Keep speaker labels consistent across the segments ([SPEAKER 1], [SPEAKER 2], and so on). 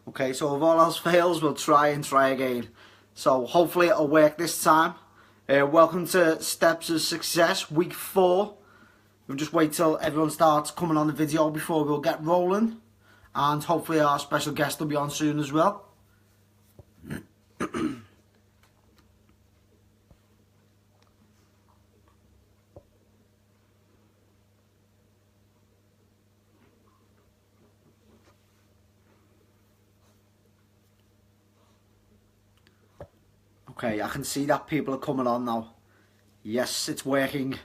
[SPEAKER 1] Okay, so if all else fails, we'll try and try again. So hopefully it'll work this time. Welcome to Steps of Success, week 4. We'll just wait till everyone starts coming on the video before we'll get rolling. And hopefully our special guest will be on soon as well. Okay, I can see that people are coming on now. Yes, it's working.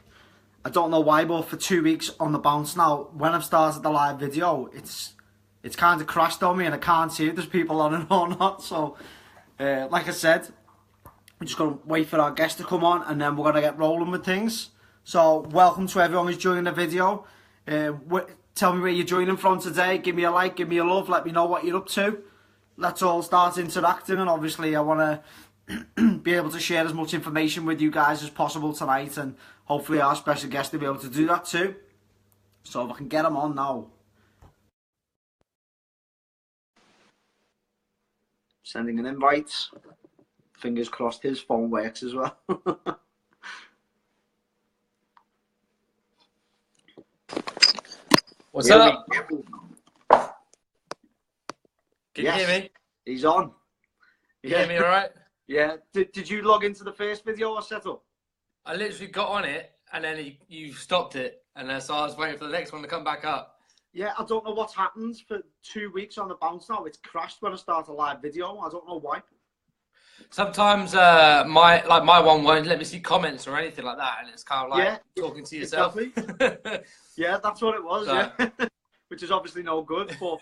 [SPEAKER 1] I don't know why, but for 2 weeks on the bounce now, when I've started the live video, it's kind of crashed on me and I can't see if there's people on it or not. So, like I said, we're just going to wait for our guest to come on and then we're going to get rolling with things. So, welcome to everyone who's joining the video. Tell me where you're joining from today. Give me a like, give me a love, let me know what you're up to. Let's all start interacting, and obviously I want to be able to share as much information with you guys as possible tonight, and hopefully our special guest will be able to do that too. So if I can get him on now. Sending an invite. Fingers crossed his phone works as well.
[SPEAKER 2] What's up? Can you hear me?
[SPEAKER 1] He's on.
[SPEAKER 2] You hear me all right?
[SPEAKER 1] Yeah. Did you log into the first video or set up?
[SPEAKER 2] I literally got on it and then you stopped it, and so I was waiting for the next one to come back up.
[SPEAKER 1] Yeah, I don't know what's happened for 2 weeks on the bounce now. It's crashed when I start a live video. I don't know why.
[SPEAKER 2] Sometimes my one won't let me see comments or anything like that, and it's kind of like talking to yourself.
[SPEAKER 1] Exactly. Yeah, that's what it was. So, yeah, which is obviously no good, but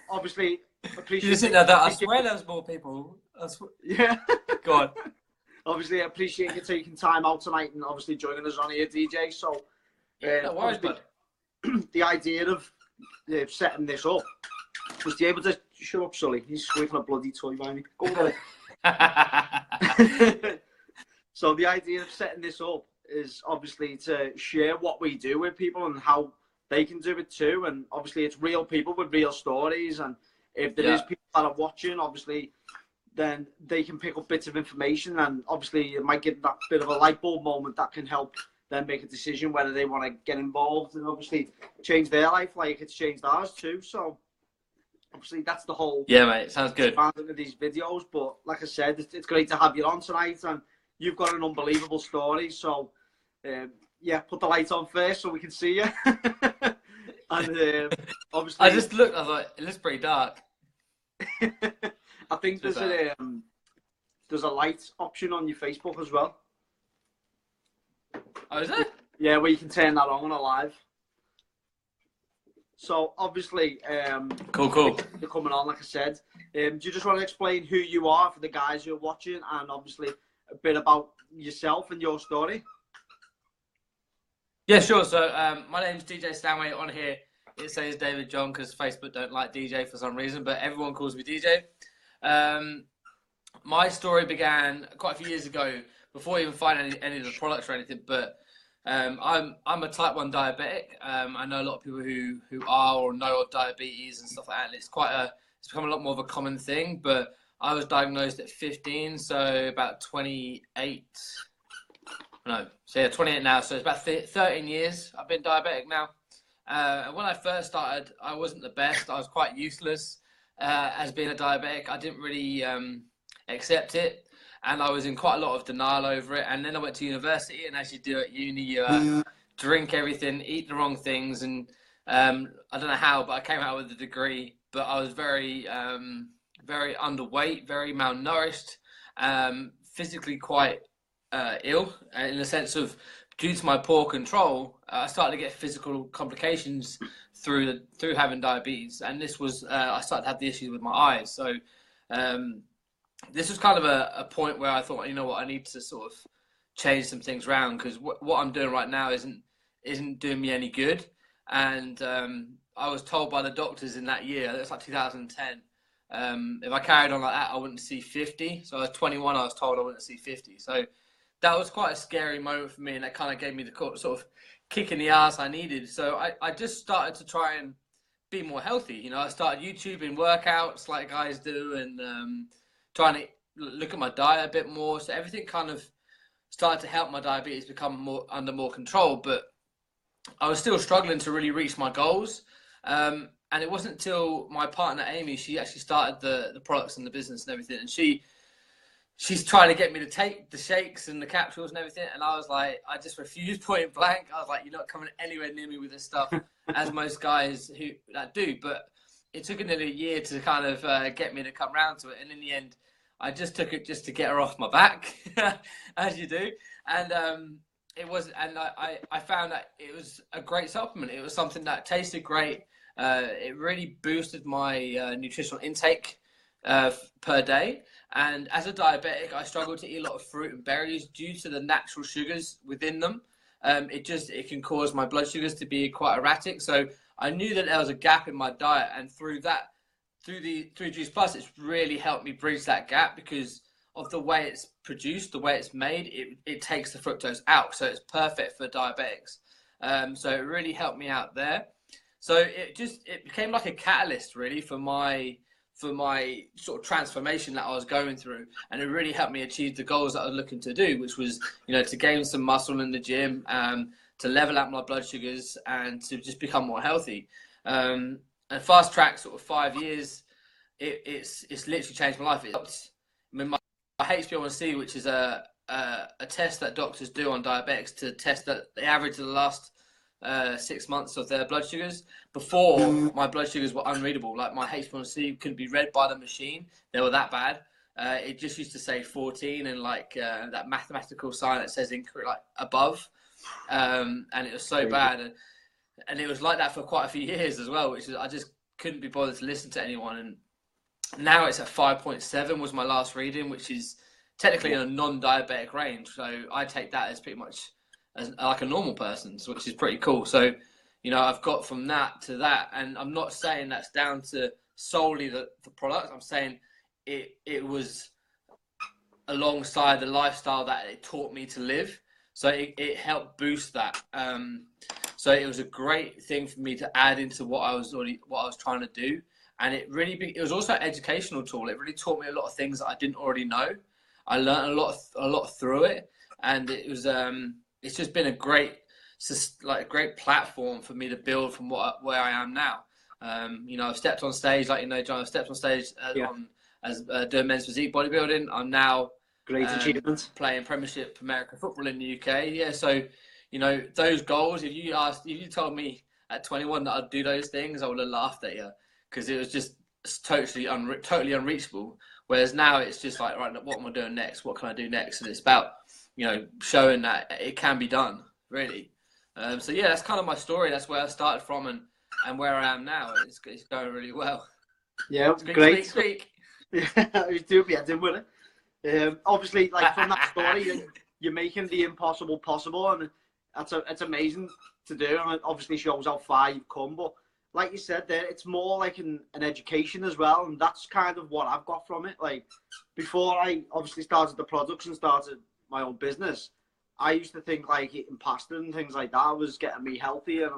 [SPEAKER 1] obviously appreciate.
[SPEAKER 2] You sitting there, I swear there's more people.
[SPEAKER 1] Yeah.
[SPEAKER 2] Go on.
[SPEAKER 1] Obviously, I appreciate you taking time out tonight and obviously joining us on here, DJ. So,
[SPEAKER 2] no worries, bud.
[SPEAKER 1] The idea of setting this up was to be able to shut up, Sully. He's squeaking a bloody toy by me. Go get it. So the idea of setting this up is obviously to share what we do with people and how they can do it too. And obviously, it's real people with real stories. And if there is people that are watching, obviously, then they can pick up bits of information, and obviously it might give that bit of a light bulb moment that can help them make a decision whether they want to get involved and obviously change their life like it's changed ours too. So obviously that's the whole
[SPEAKER 2] mate, sounds good
[SPEAKER 1] of these videos. But like I said, it's great to have you on tonight, and you've got an unbelievable story. So put the lights on first so we can see you. And obviously
[SPEAKER 2] I just looked, I was like, it looks pretty dark.
[SPEAKER 1] I think there's a light option on your Facebook as well.
[SPEAKER 2] Oh, is it?
[SPEAKER 1] Yeah, where you can turn that on a live. So obviously,
[SPEAKER 2] cool.
[SPEAKER 1] You're coming on, like I said. Do you just want to explain who you are for the guys who are watching, and obviously a bit about yourself and your story?
[SPEAKER 2] Yeah, sure. So my name's DJ Stanway. On here it says David John because Facebook don't like DJ for some reason, but everyone calls me DJ. My story began quite a few years ago before I even find any of the products or anything, but I'm a type 1 diabetic. I know a lot of people who are or know of diabetes and stuff like that, and it's become a lot more of a common thing, but I was diagnosed at 15, so about 28. No, so yeah, 28 now, so it's about 13 years I've been diabetic now. And when I first started, I wasn't the best. I was quite useless as being a diabetic. I didn't really accept it, and I was in quite a lot of denial over it. And then I went to university, and as you do at uni, you drink everything, eat the wrong things, and I don't know how, but I came out with a degree, but I was very, very underweight, very malnourished, physically quite ill, in the sense of, due to my poor control, I started to get physical complications through having diabetes, and this was I started to have the issues with my eyes. So this was kind of a point where I thought, you know what, I need to sort of change some things around, because what I'm doing right now isn't doing me any good. And I was told by the doctors in that year, that's like 2010, if I carried on like that, I wouldn't see 50. So I was 21, I was told I wouldn't see 50. So that was quite a scary moment for me, and that kind of gave me the sort of kick in the ass I needed. So I just started to try and be more healthy. You know, I started YouTubing workouts like guys do, and trying to look at my diet a bit more. So everything kind of started to help my diabetes become under more control. But I was still struggling to really reach my goals. And it wasn't until my partner Amy, she actually started the products and the business and everything, and she's trying to get me to take the shakes and the capsules and everything, and I was like, I just refused point blank. I was like, you're not coming anywhere near me with this stuff, as most guys that do. But it took nearly a year to kind of get me to come round to it, and in the end, I just took it just to get her off my back, as you do, and I found that it was a great supplement. It was something that tasted great. It really boosted my nutritional intake per day. And as a diabetic, I struggle to eat a lot of fruit and berries due to the natural sugars within them. It can cause my blood sugars to be quite erratic. So I knew that there was a gap in my diet, and through Juice Plus, it's really helped me bridge that gap because of the way it's produced, the way it's made. It takes the fructose out, so it's perfect for diabetics. So it really helped me out there. So it became like a catalyst really for my sort of transformation that I was going through, and it really helped me achieve the goals that I was looking to do, which was, you know, to gain some muscle in the gym, to level out my blood sugars, and to just become more healthy. And fast track sort of 5 years, it's literally changed my life. I mean, my HbA1c, which is a test that doctors do on diabetics to test the average of the last 6 months of their blood sugars. Before, my blood sugars were unreadable. Like, my HbA1c couldn't be read by the machine. They were that bad. It just used to say 14 and like that mathematical sign that says incorrect, like above. And it was so bad. And it was like that for quite a few years as well, which is, I just couldn't be bothered to listen to anyone. And now it's at 5.7 was my last reading, which is technically in a non-diabetic range. So I take that as pretty much as like a normal person's, which is pretty cool. So, you know, I've got from that to that, and I'm not saying that's down to solely the product. I'm saying it was alongside the lifestyle that it taught me to live. So it helped boost that. So it was a great thing for me to add into what I was trying to do. And it was also an educational tool. It really taught me a lot of things that I didn't already know. I learned a lot through it, and it was it's just been a great platform for me to build from where I am now. You know, I've stepped on stage, like, you know, John, I've stepped on stage doing men's physique bodybuilding. I'm now
[SPEAKER 1] great achievement,
[SPEAKER 2] playing Premiership American football in the UK. Yeah, so, you know, those goals, if you told me at 21 that I'd do those things, I would have laughed at you, because it was just totally unreachable. Whereas now it's just like, right, what am I doing next? What can I do next? And it's about, you know, showing that it can be done, really. So yeah, that's kind of my story. That's where I started from, and where I am now. It's going really well.
[SPEAKER 1] Yeah, great. Speak. Yeah, you do be heading with it. Obviously, like, from that story, you're making the impossible possible, and it's amazing to do. And it obviously shows how far you've come. But like you said there, it's more like an education as well, and that's kind of what I've got from it. Like, before I obviously started the products and started my own business, I used to think like eating pasta and things like that was getting me healthier.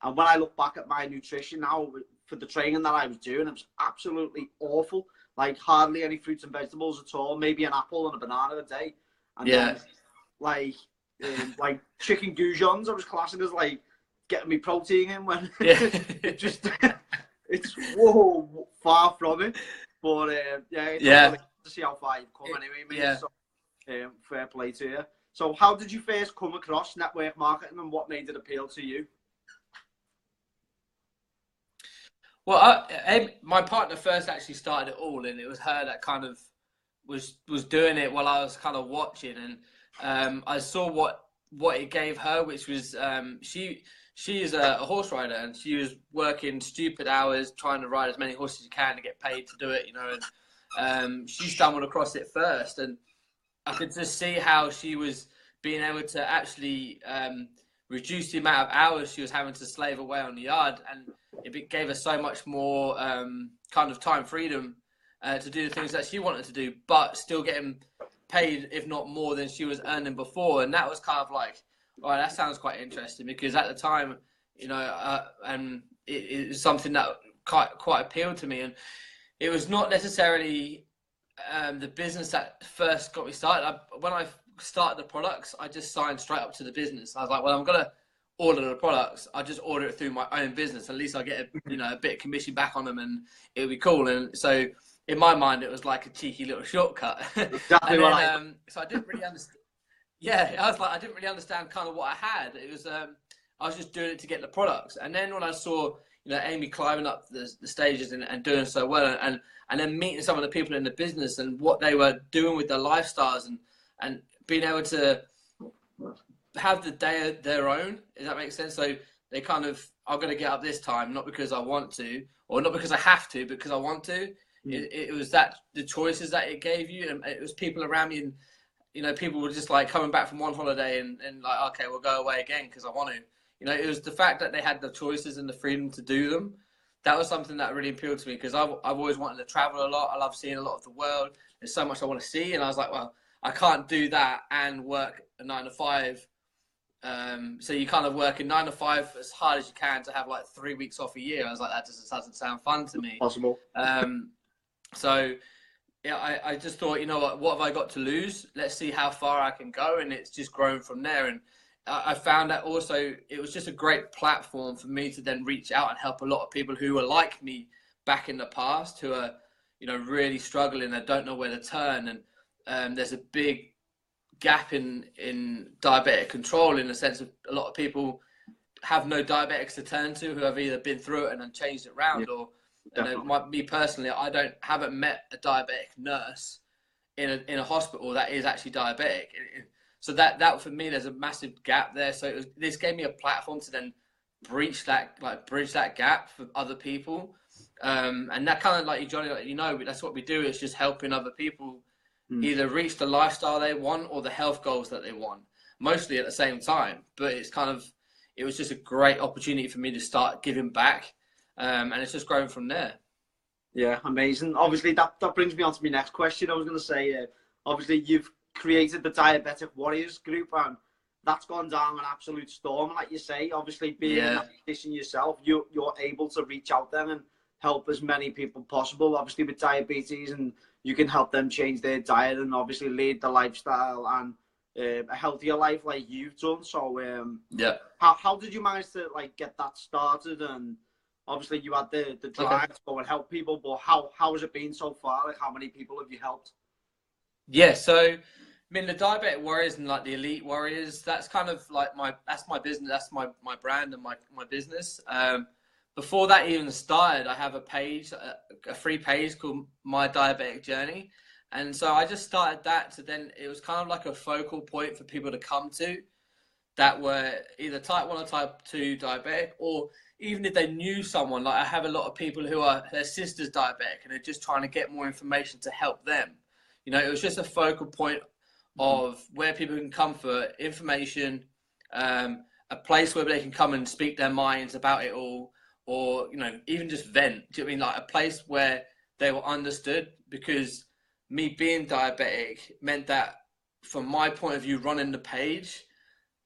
[SPEAKER 1] And when I look back at my nutrition now for the training that I was doing, it was absolutely awful. Like, hardly any fruits and vegetables at all. Maybe an apple and a banana a day. And then, like chicken goujons, I was classing as like getting me protein in, when it's far from it. But it's to see how far you've come anyway, mate. So, fair play to you. So how did you first come across network marketing, and what made it appeal to you?
[SPEAKER 2] Well, my partner first actually started it all, and it was her that kind of was doing it while I was kind of watching, and I saw what it gave her, which was she is a horse rider, and she was working stupid hours trying to ride as many horses as she can to get paid to do it, you know. And she stumbled across it first, and I could just see how she was being able to actually reduce the amount of hours she was having to slave away on the yard, and it gave her so much more kind of time freedom to do the things that she wanted to do, but still getting paid, if not more than she was earning before. And that was kind of like, all right, that sounds quite interesting, because at the time, you know, and it was something that quite appealed to me. And it was not necessarily the business that first got me started. When I started the products, I just signed straight up to the business. I was like, well, I'm gonna order the products. I just order it through my own business. At least I get a bit of commission back on them, and it'll be cool. And so in my mind, it was like a cheeky little shortcut.
[SPEAKER 1] Exactly what
[SPEAKER 2] so I didn't really understand. Yeah, I was like, I didn't really understand kind of what I had. It was I was just doing it to get the products. And then when I saw Amy climbing up the stages and doing so well, and then meeting some of the people in the business and what they were doing with their lifestyles, and being able to have the day of their own. Does that make sense? So they kind of, I'm going to get up this time, not because I want to, or not because I have to, but because I want to. It was that the choices that it gave you, and it was people around me, and people were just like coming back from one holiday and like, okay, we'll go away again because I want to. It was the fact that they had the choices and the freedom to do them. That was something that really appealed to me, because I've always wanted to travel a lot. I love seeing a lot of the world. There's so much I want to see, and I was like, well, I can't do that and work a 9 to 5. So you kind of work a 9 to 5 as hard as you can to have like 3 weeks off a year. I was like, that just doesn't sound fun to me.
[SPEAKER 1] Possible.
[SPEAKER 2] So yeah, I just thought, what have I got to lose? Let's see how far I can go, and it's just grown from there. And I found that also it was just a great platform for me to then reach out and help a lot of people who were like me back in the past, who are really struggling and don't know where to turn. And there's a big gap in diabetic control, in the sense of a lot of people have no diabetics to turn to, who have either been through it and then changed it around, or me personally, I haven't met a diabetic nurse in a hospital that is actually diabetic. So that for me, there's a massive gap there. So this gave me a platform to then bridge that gap for other people. And that kind of, like you, Johnny, that's what we do. It's just helping other people either reach the lifestyle they want or the health goals that they want, mostly at the same time. But it was just a great opportunity for me to start giving back. And it's just grown from there.
[SPEAKER 1] Yeah, amazing. Obviously, that brings me on to my next question. I was going to say, obviously, you've created the Diabetic Warriors group, and that's gone down an absolute storm, like you say. Obviously, being in that position yourself, you're able to reach out there and help as many people possible, obviously, with diabetes, and you can help them change their diet and obviously lead the lifestyle and a healthier life like you've done. So, how did you manage to get that started? And obviously, you had the drive to go and help people, but how has it been so far? Like, how many people have you helped?
[SPEAKER 2] Yeah, so the Diabetic Warriors and the Elite Warriors, that's kind of like my business, that's my brand and my business. Before that even started, I have a page, a free page called My Diabetic Journey. And so I just started that to then, it was kind of like a focal point for people to come to that were either type 1 or type 2 diabetic, or even if they knew someone. Like, I have a lot of people who are, their sister's diabetic and they're just trying to get more information to help them. It was just a focal point of where people can come for information, a place where they can come and speak their minds about it all, or, even just vent. Do you know what I mean? Like, a place where they were understood, because me being diabetic meant that from my point of view, running the page,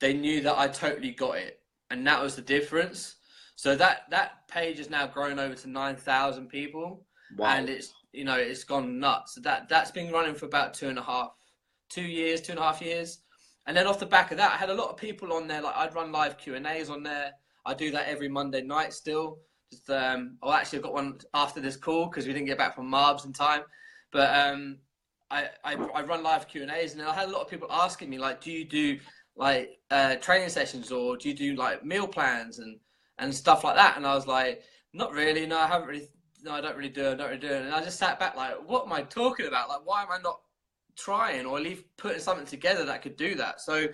[SPEAKER 2] they knew that I totally got it. And that was the difference. So that page has now grown over to 9,000 people. Wow. And it's gone nuts. So that's been running for about 2.5 years. And then off the back of that, I had a lot of people on there. Like, I'd run live Q&As on there. I do that every Monday night still. Just I've got one after this call because we didn't get back from Marbs in time. But I run live Q&As, and then I had a lot of people asking me, like, do you do training sessions, or do you do meal plans and stuff like that? And I was like, not really. No, I don't really do it. And I just sat back like, what am I talking about? Like, why am I not trying, or at least putting something together that could do that? So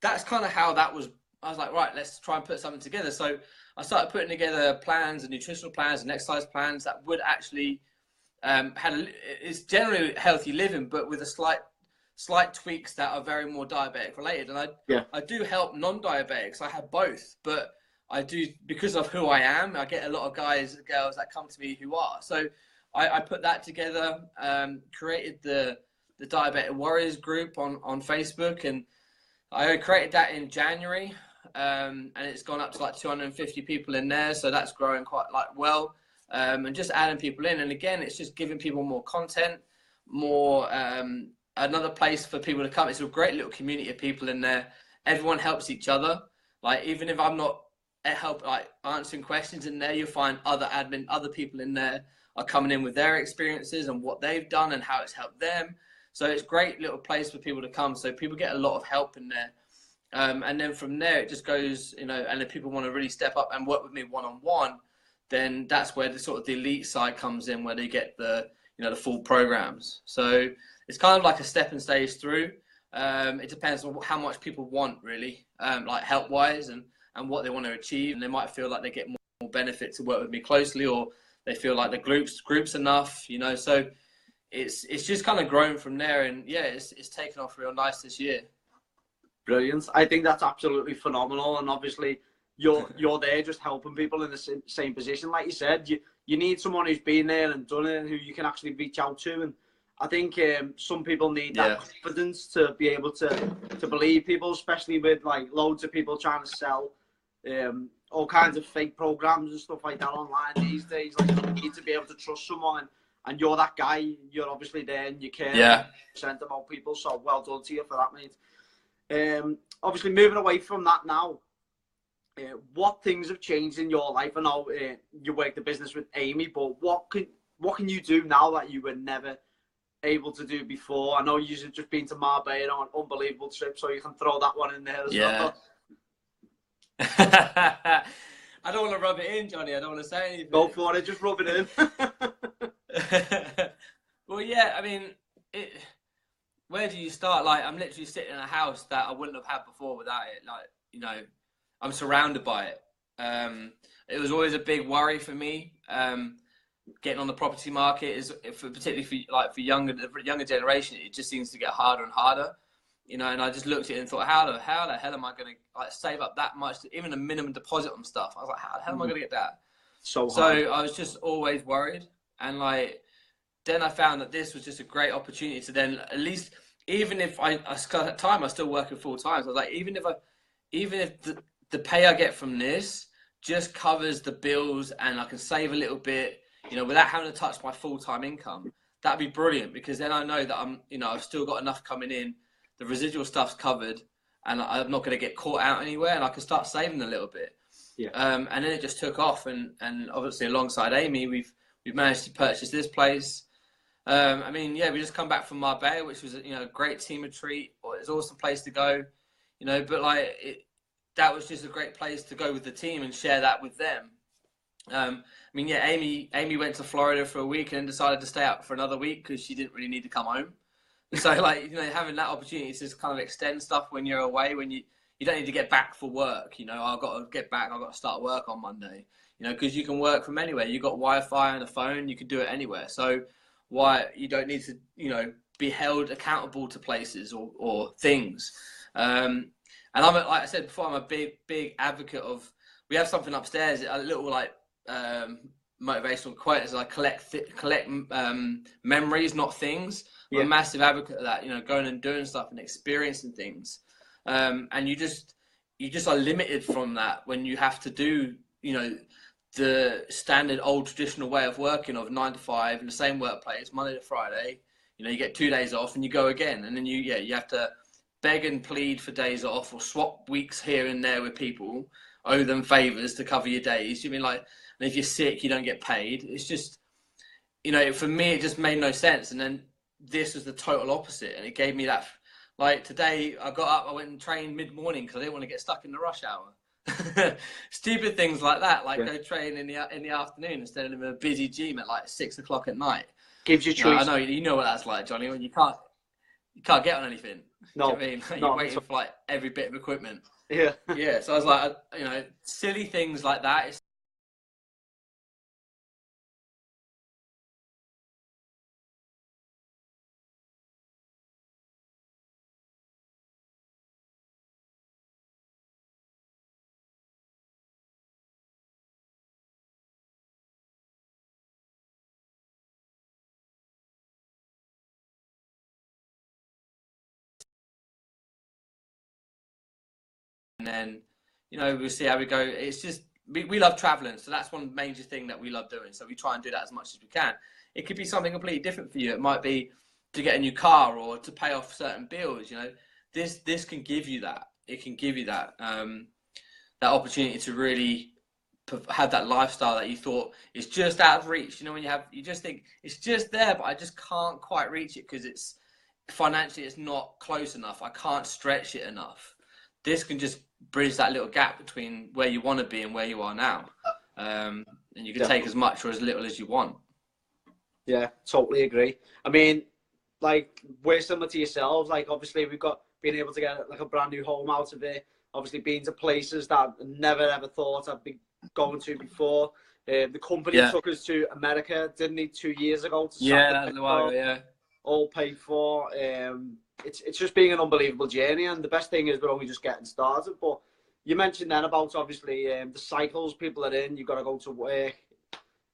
[SPEAKER 2] that's kind of how that was. I was like, right, let's try and put something together. So I started putting together plans and nutritional plans and exercise plans that would actually it's generally healthy living, but with a slight tweaks that are very more diabetic related. And I do help non-diabetics. I have both, but I do, because of who I am, I get a lot of guys and girls that come to me who are. So I put that together, created the Diabetic Warriors group on Facebook, and I created that in January. and it's gone up to like 250 people in there, so that's growing quite like well. And just adding people in, and again, it's just giving people more content, more another place for people to come. It's a great little community of people in there. Everyone helps each other. Like even if I'm not like answering questions in there, you'll find other people in there are coming in with their experiences and what they've done and how it's helped them. So it's a great little place for people to come. So people get a lot of help in there. And then from there, it just goes, and if people want to really step up and work with me one-on-one, then that's where the sort of the elite side comes in, where they get the full programs. So it's kind of like a stepping stage through. It depends on how much people want, really, like help-wise and what they want to achieve. And they might feel like they get more benefit to work with me closely, or they feel like the group's enough, So it's just kind of grown from there, and yeah, it's taken off real nice this year.
[SPEAKER 1] Brilliant. I think that's absolutely phenomenal, and obviously you're there just helping people in the same position. Like you said, you need someone who's been there and done it, and who you can actually reach out to. And I think some people need that confidence to be able to believe people, especially with like loads of people trying to sell all kinds of fake programs and stuff like that online these days. Like you need to be able to trust someone, and you're that guy. You're obviously there, and you care about people. So well done to you for that, mate. Obviously moving away from that now, what things have changed in your life? I know you work the business with Amy, but what can you do now that you were never able to do before? I know you've just been to Marbella on an unbelievable trip, so you can throw that one in there as well.
[SPEAKER 2] I don't want to rub it in, Johnny. I don't want to say anything.
[SPEAKER 1] Go for it. Just rub it in.
[SPEAKER 2] Well, yeah. I mean, where do you start? Like, I'm literally sitting in a house that I wouldn't have had before without it. Like, I'm surrounded by it. It was always a big worry for me. Getting on the property market is, particularly for the younger generation, it just seems to get harder and harder. And I just looked at it and thought, how the hell am I going to save up that much, even a minimum deposit on stuff? I was like, how the hell am I going to get that? So I was just always worried, and then I found that this was just a great opportunity to then at least, even if at the time I was still working full time, so I was like, even if the pay I get from this just covers the bills and I can save a little bit, without having to touch my full time income, that'd be brilliant, because then I know that I've still got enough coming in, the residual stuff's covered, and I'm not going to get caught out anywhere, and I can start saving a little bit. Yeah. And then it just took off, and obviously alongside Amy, we've managed to purchase this place. We just come back from Marbella, which was a great team retreat. It's an awesome place to go, but that was just a great place to go with the team and share that with them. Amy went to Florida for a week and then decided to stay out for another week because she didn't really need to come home. So having that opportunity to just kind of extend stuff when you're away, when you don't need to get back for work. I've got to get back. I've got to start work on Monday. Because you can work from anywhere. You've got Wi-Fi and a phone. You can do it anywhere. So why you don't need to be held accountable to places or things. And I'm, like I said before, I'm a big advocate of. We have something upstairs, a little motivational quote, as I collect memories, not things. I'm a massive advocate of that. Going and doing stuff and experiencing things. And you just are limited from that when you have to do the standard old traditional way of working of 9 to 5 in the same workplace, Monday to Friday. You get 2 days off and you go again, and then you have to beg and plead for days off or swap weeks here and there with people, owe them favors to cover your days. And if you're sick, you don't get paid. It's just, for me, it just made no sense. And then this was the total opposite, and it gave me that. Like today, I got up, I went and trained mid-morning because I didn't want to get stuck in the rush hour. Stupid things like that, go train in the afternoon instead of in a busy gym at 6 o'clock at night.
[SPEAKER 1] Gives you choice.
[SPEAKER 2] I know you know what that's like, Johnny. When you can't get on anything.
[SPEAKER 1] No,
[SPEAKER 2] you know what I mean? You're waiting for every bit of equipment.
[SPEAKER 1] Yeah.
[SPEAKER 2] Yeah. So I was like, silly things like that. And then, you know, we'll see how we go. It's just we love traveling, so that's one major thing that we love doing. So we try and do that as much as we can. It could be something completely different for you. It might be to get a new car or to pay off certain bills. You know, this can give you that. It can give you that that opportunity to really have that lifestyle that you thought is just out of reach. You know, when you just think it's just there, but I just can't quite reach it because it's financially it's not close enough. I can't stretch it enough. This can just bridge that little gap between where you want to be and where you are now, and you can take as much or as little as you want.
[SPEAKER 3] Yeah, totally agree. I mean, like, we're similar to yourselves. Like, obviously we've got being able to get like a brand new home out of it, obviously been to places that I never ever thought I'd be going to before. The company took us to America, didn't it, 2 years ago?
[SPEAKER 2] That was a while ago,
[SPEAKER 3] all paid for. It's just being an unbelievable journey, and the best thing is we're only just getting started. But you mentioned then about obviously the cycles people are in. You've got to go to work.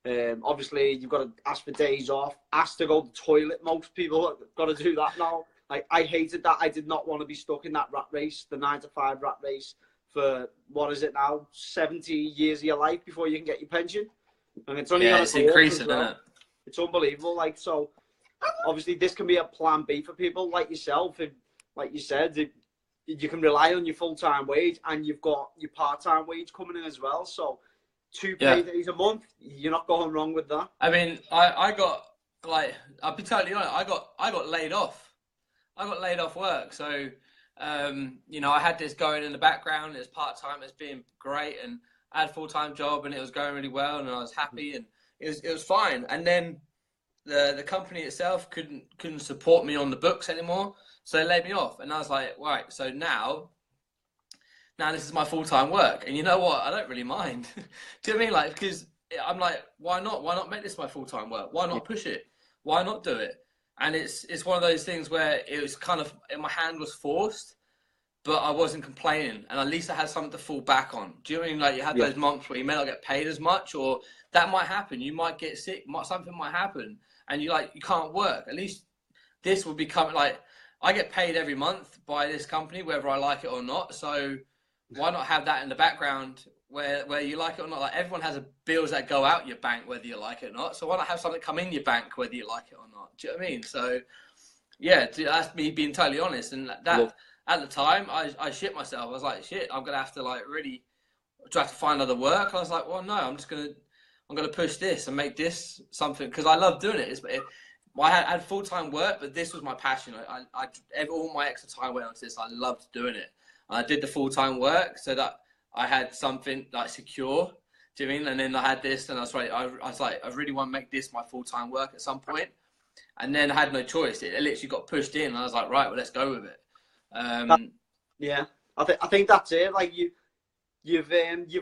[SPEAKER 3] Obviously you've got to ask for days off, ask to go to the toilet. Most people have got to do that now. Like, I hated that. I did not want to be stuck in that rat race, the 9 to 5 rat race for, what is it now, 70 years of your life before you can get your pension. And it's only
[SPEAKER 2] it's increasing, isn't it?
[SPEAKER 3] It's unbelievable. Like, so obviously this can be a plan B for people like yourself. If, like you said, if you can rely on your full-time wage and you've got your part-time wage coming in as well. So 2 paydays a month, you're not going wrong with that.
[SPEAKER 2] I mean, I got, like, I'll be totally honest, I got laid off. I got laid off work. So, you know, I had this going in the background. It was part-time. It's been great. And I had a full-time job and it was going really well and I was happy and it was fine. And then the company itself couldn't support me on the books anymore. So they laid me off. And I was like, right, so now this is my full-time work. And you know what? I don't really mind. Do you know what I mean? Like, because I'm like, why not? Why not make this my full-time work? Why not push it? Why not do it? And it's one of those things where it was kind of, my hand was forced, but I wasn't complaining. And at least I had something to fall back on. Do you know what I mean? Like, you had those months where you may not get paid as much, or that might happen. You might get sick, something might happen, and you can't work. At least this will become, like, I get paid every month by this company, whether I like it or not. So why not have that in the background where you like it or not? Like, everyone has bills that go out your bank, whether you like it or not. So why not have something come in your bank, whether you like it or not? Do you know what I mean? So, yeah, that's me being totally honest. And that at the time, I shit myself. I was like, shit, I'm going to have to, like, really, do I have to find other work? I was like, well, no, I'm going to push this and make this something, because I love doing it. I had full-time work, but this was my passion. All my extra time went on to this. I loved doing it. I did the full-time work so that I had something like secure. Do you know what I mean? And then I had this, and I was like, I really want to make this my full-time work at some point. And then I had no choice. It literally got pushed in, and I was like, right, well, let's go with it.
[SPEAKER 3] Yeah, I think that's it. Like, you've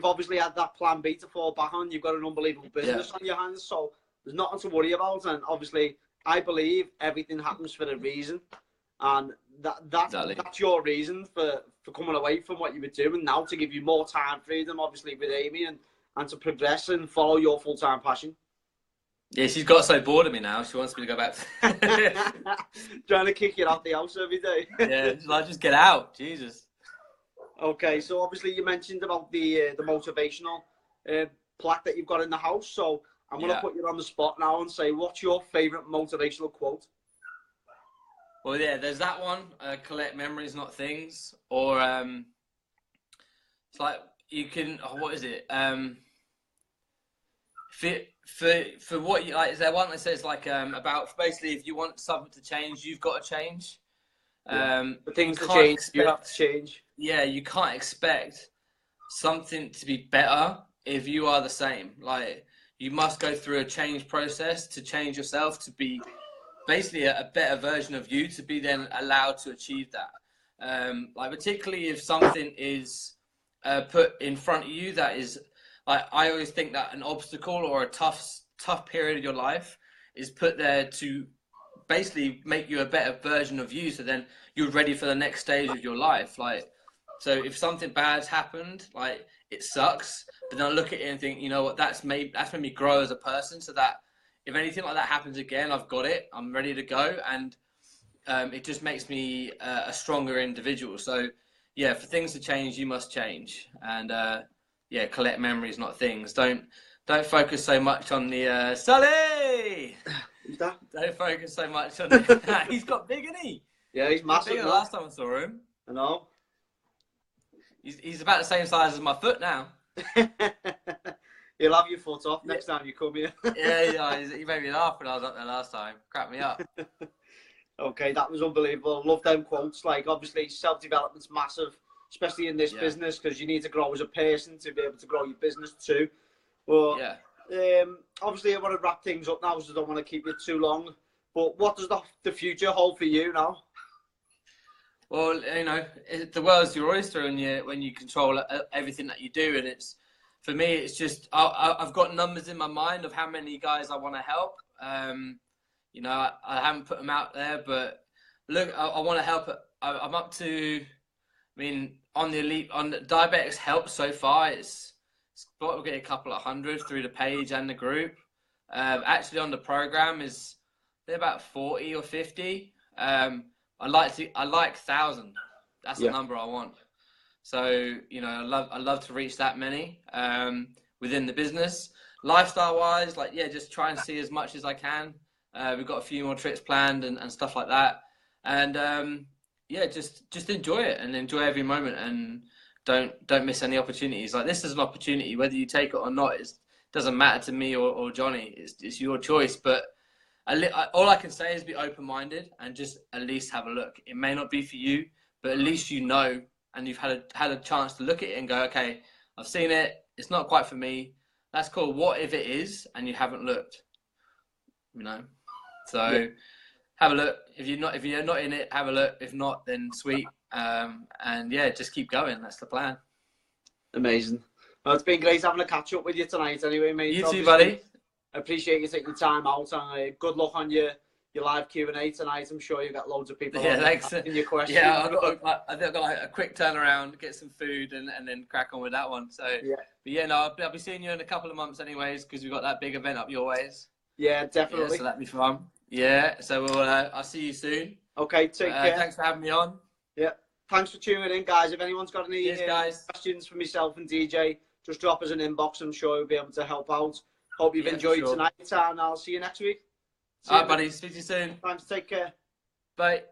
[SPEAKER 3] obviously had that plan B to fall back on. You've got an unbelievable business on your hands, so there's nothing to worry about. And obviously, I believe everything happens for a reason, and that's your reason for coming away from what you were doing now, to give you more time freedom, obviously, with Amy, and to progress and follow your full-time passion.
[SPEAKER 2] Yeah, she's got so bored of me now. She wants me to go back.
[SPEAKER 3] Trying to kick you out the house every day.
[SPEAKER 2] Yeah, like, just get out. Jesus.
[SPEAKER 3] Okay, so obviously you mentioned about the motivational plaque that you've got in the house. So I'm going to put you on the spot now and say, what's your favourite motivational quote?
[SPEAKER 2] Well, yeah, there's that one. Collect memories, not things. Or it's like, you can. What is it? For what you like, is there one that says like about basically, if you want something to change, you've got to change.
[SPEAKER 3] The things to change, you have to change.
[SPEAKER 2] Yeah, you can't expect something to be better if you are the same. Like, you must go through a change process to change yourself to be basically a better version of you, to be then allowed to achieve that. Like, particularly if something is put in front of you that is, I always think that an obstacle or a tough period of your life is put there to basically make you a better version of you, so then you're ready for the next stage of your life. Like, so if something bad's happened, like, it sucks, but then I look at it and think, you know what, that's made me grow as a person, so that if anything like that happens again, I've got it, I'm ready to go, and it just makes me a stronger individual. So yeah, for things to change, you must change, and yeah, collect memories, not things. Don't focus so much on the Sully.
[SPEAKER 3] Who's that?
[SPEAKER 2] Don't focus so much on the. He's got big, isn't he?
[SPEAKER 3] Yeah, he's massive.
[SPEAKER 2] Bigger than the last time I saw him.
[SPEAKER 3] I know.
[SPEAKER 2] He's about the same size as my foot now.
[SPEAKER 3] He'll have your foot off next time you come here.
[SPEAKER 2] Yeah, he made me laugh when I was up there last time. Cracked me up.
[SPEAKER 3] Okay, that was unbelievable. Love them quotes. Like, obviously, self-development's massive, especially in this business, because you need to grow as a person to be able to grow your business too. But obviously, I want to wrap things up now, so I don't want to keep you too long. But what does the future hold for you now?
[SPEAKER 2] Well, you know, the world's your oyster when you control everything that you do, and it's, for me, it's just I've got numbers in my mind of how many guys I want to help. You know, I haven't put them out there, but look, I want to help. I'm up to, I mean, on the elite, on the diabetics help so far. It's got to get a couple of hundred through the page and the group. Actually, on the program they're about 40 or 50. I like 1,000. That's the number I want. So, you know, I love to reach that many within the business. Lifestyle wise, like, yeah, just try and see as much as I can. We've got a few more trips planned and stuff like that. And yeah, just enjoy it and enjoy every moment, and don't miss any opportunities. Like, this is an opportunity, whether you take it or not. It doesn't matter to me or Johnny. It's your choice. But all I can say is be open-minded and just at least have a look. It may not be for you, but at least you know, and you've had a chance to look at it and go, okay, I've seen it. It's not quite for me. That's cool. What if it is and you haven't looked? You know. So have a look. If you're not in it, have a look. If not, then sweet. And yeah, just keep going. That's the plan.
[SPEAKER 3] Amazing. Well, it's been great having a catch up with you tonight. Anyway, mate.
[SPEAKER 2] You too, buddy.
[SPEAKER 3] I appreciate you taking the time out, and good luck on your live Q&A tonight. I'm sure you got loads of people asking your questions.
[SPEAKER 2] Yeah, I think I've got like a quick turnaround, get some food, and then crack on with that one. So
[SPEAKER 3] yeah,
[SPEAKER 2] but yeah, no, I'll be seeing you in a couple of months, anyways, because we've got that big event up your ways.
[SPEAKER 3] Yeah, definitely.
[SPEAKER 2] Yeah, so that'd be fun. Yeah, so I'll see you soon.
[SPEAKER 3] Okay, take care.
[SPEAKER 2] Thanks for having me on.
[SPEAKER 3] Yeah, thanks for tuning in, guys. If anyone's got any questions for myself and DJ, just drop us an inbox. I'm sure we'll be able to help out. Hope you've enjoyed tonight, and I'll see you next week.
[SPEAKER 2] All right, buddy. Speak to you soon.
[SPEAKER 3] Thanks. Take care.
[SPEAKER 2] Bye.